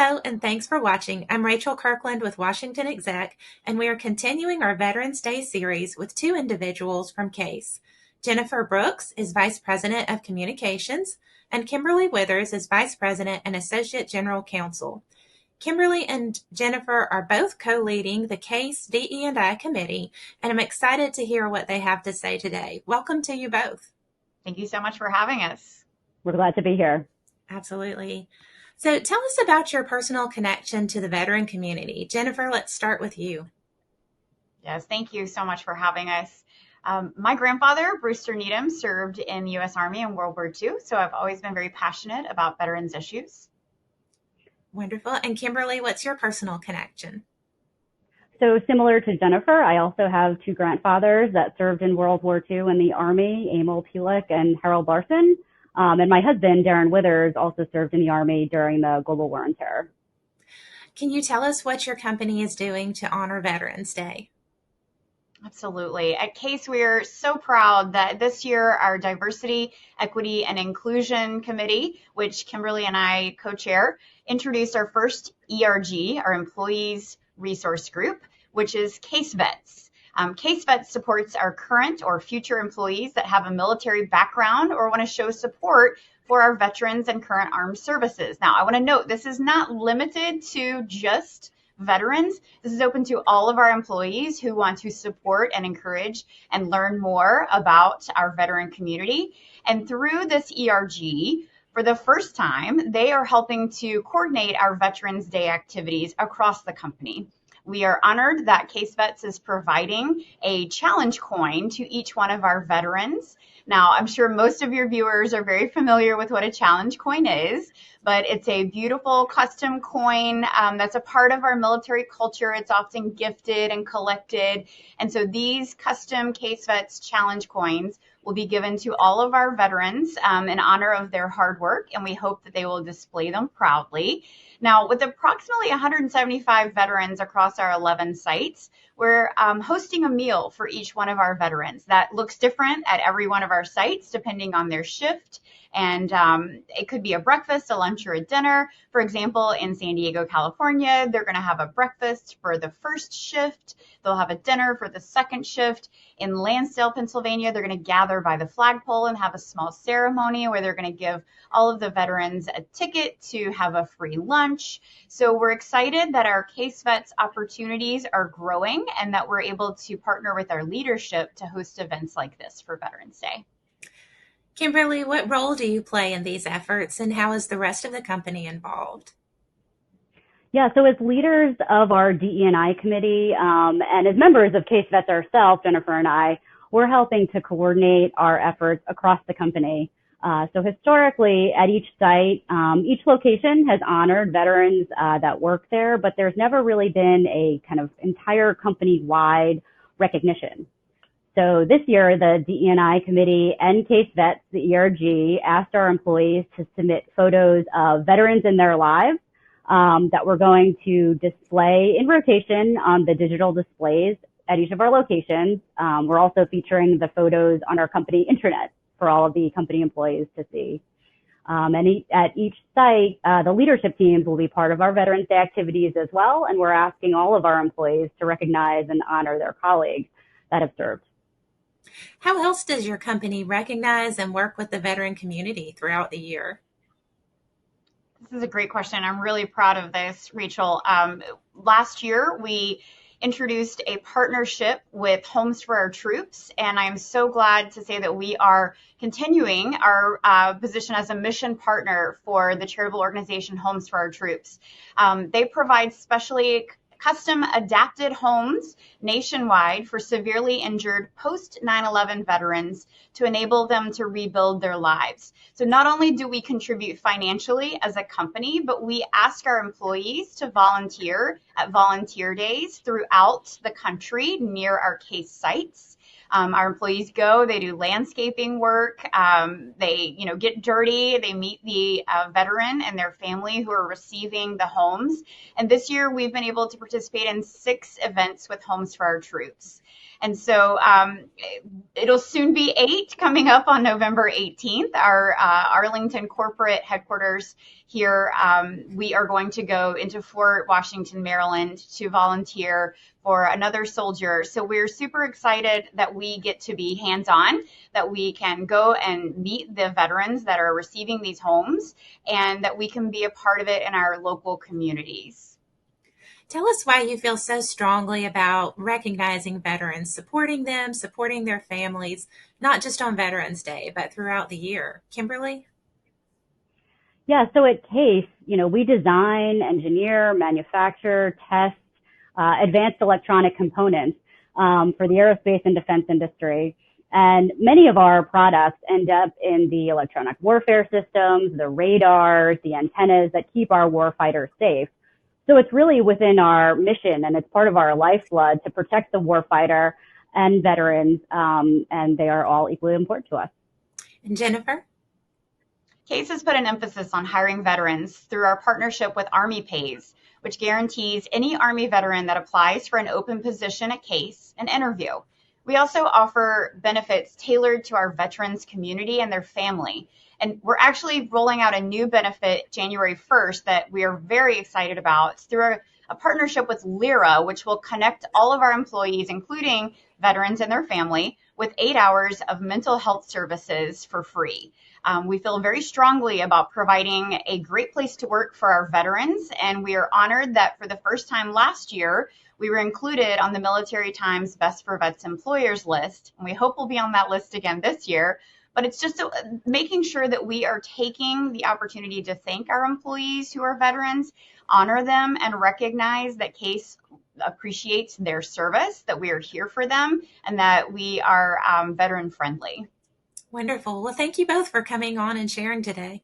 Hello, and thanks for watching. I'm Rachel Kirkland with WashingtonExec, and we are continuing our Veterans Day series with two individuals from CAES. Jennifer Brooks is Vice President of Communications, and Kimberly Withers is Vice President and Associate General Counsel. Kimberly and Jennifer are both co-leading the CAES DE&I committee, and I'm excited to hear what they have to say today. Welcome to you both. Thank you so much for having us. We're glad to be here. Absolutely. So tell us about your personal connection to the veteran community. Jennifer, let's start with you. Yes, thank you so much for having us. My grandfather, Brewster Needham, served in the U.S. Army in World War II, so I've always been very passionate about veterans issues. Wonderful. And Kimberly, what's your personal connection? So similar to Jennifer, I also have two grandfathers that served in World War II in the Army, Emil Pulick and Harold Larson. And my husband, Darren Withers, also served in the Army during the Global War on Terror. Can you tell us what your company is doing to honor Veterans Day? Absolutely. At CAES, we are so proud that this year our Diversity, Equity, and Inclusion Committee, which Kimberly and I co-chair, introduced our first ERG, our Employees Resource Group, which is CAES Vets. CAES Vets supports our current or future employees that have a military background or want to show support for our veterans and current armed services. Now, I want to note this is not limited to just veterans. This is open to all of our employees who want to support and encourage and learn more about our veteran community. And through this ERG, for the first time, they are helping to coordinate our Veterans Day activities across the company. We are honored that CAES Vets is providing a challenge coin to each one of our veterans. Now, I'm sure most of your viewers are very familiar with what a challenge coin is, but it's a beautiful custom coin that's a part of our military culture. It's often gifted and collected. And so these custom CAES Vets challenge coins will be given to all of our veterans in honor of their hard work, and we hope that they will display them proudly. Now, with approximately 175 veterans across our 11 sites, we're hosting a meal for each one of our veterans that looks different at every one of our sites depending on their shift. And it could be a breakfast, a lunch, or a dinner. For example, in San Diego, California, they're going to have a breakfast for the first shift. They'll have a dinner for the second shift. In Lansdale, Pennsylvania, they're going to gather by the flagpole and have a small ceremony where they're going to give all of the veterans a ticket to have a free lunch. So we're excited that our CAES Vets opportunities are growing and that we're able to partner with our leadership to host events like this for Veterans Day. Kimberly, what role do you play in these efforts, and how is the rest of the company involved? Yeah, so as leaders of our DE&I committee and as members of CAES Vets ourselves, Jennifer and I, we're helping to coordinate our efforts across the company. So historically, at each site, each location has honored veterans that work there, but there's never really been a kind of entire company-wide recognition. So this year, the DE&I committee and CAES Vets, the ERG, asked our employees to submit photos of veterans in their lives that we're going to display in rotation on the digital displays at each of our locations. We're also featuring the photos on our company intranet for all of the company employees to see. And at each site, the leadership teams will be part of our Veterans Day activities as well, and we're asking all of our employees to recognize and honor their colleagues that have served. How else does your company recognize and work with the veteran community throughout the year? This is a great question. I'm really proud of this, Rachel. Last year, we introduced a partnership with Homes for Our Troops, and I'm so glad to say that we are continuing our position as a mission partner for the charitable organization Homes for Our Troops. They provide specially custom adapted homes nationwide for severely injured post 9/11 veterans to enable them to rebuild their lives. So not only do we contribute financially as a company, but we ask our employees to volunteer at volunteer days throughout the country near our CAES sites. Our employees go, they do landscaping work, they get dirty, they meet the veteran and their family who are receiving the homes. And this year we've been able to participate in 6 events with Homes for Our Troops. And so it'll soon be 8 coming up on November 18th. Our Arlington corporate headquarters here, we are going to go into Fort Washington, Maryland to volunteer for another soldier. So we're super excited that we get to be hands-on, that we can go and meet the veterans that are receiving these homes, and that we can be a part of it in our local communities. Tell us why you feel so strongly about recognizing veterans, supporting them, supporting their families, not just on Veterans Day, but throughout the year. Kimberly? Yeah, so at CAES, we design, engineer, manufacture, test advanced electronic components for the aerospace and defense industry. And many of our products end up in the electronic warfare systems, the radars, the antennas that keep our warfighters safe. So it's really within our mission, and it's part of our lifeblood to protect the warfighter and veterans, and they are all equally important to us. And Jennifer? CAES has put an emphasis on hiring veterans through our partnership with Army Pays, which guarantees any Army veteran that applies for an open position at CAES an interview. We also offer benefits tailored to our veterans community and their family. And we're actually rolling out a new benefit January 1st that we are very excited about. It's through a partnership with Lyra, which will connect all of our employees, including veterans and their family, with 8 hours of mental health services for free. We feel very strongly about providing a great place to work for our veterans, and we are honored that for the first time last year, we were included on the Military Times Best for Vets Employers list, and we hope we'll be on that list again this year. But it's just making sure that we are taking the opportunity to thank our employees who are veterans, honor them, and recognize that CAES appreciates their service, that we are here for them, and that we are veteran friendly. Wonderful. Well, thank you both for coming on and sharing today.